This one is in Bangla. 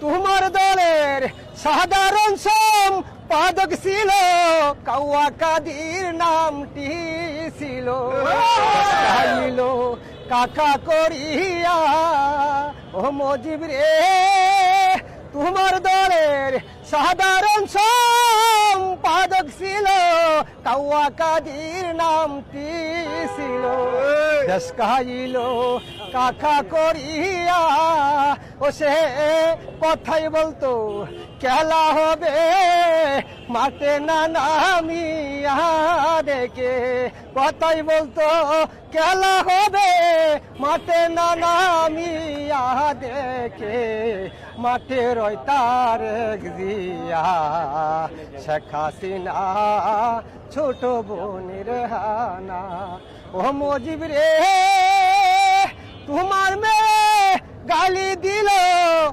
তোমার দলের সাধারণ সম্পাদক ছিল কাওয়া কাদির নামটি ছিল চাইল কাকা করিয়া ও মজিব রে তোমার দলের সাধারণ সম্পাদক ছিল কাওয়া কাদির নামটি ছিল দেশ খাইল কাকা করিয়া ও সে কথাই বলতো খেলা হবে মাঠে না নামিয়া দেখে কথাই বলতো খেলা হবে মাঠে না নামিয়া দেখে মাঠে রয় তার জিয়া শেখ হাসিনা ছোট বোনের হানা ও মজিব রে তোমার মেয়ে গালি দিল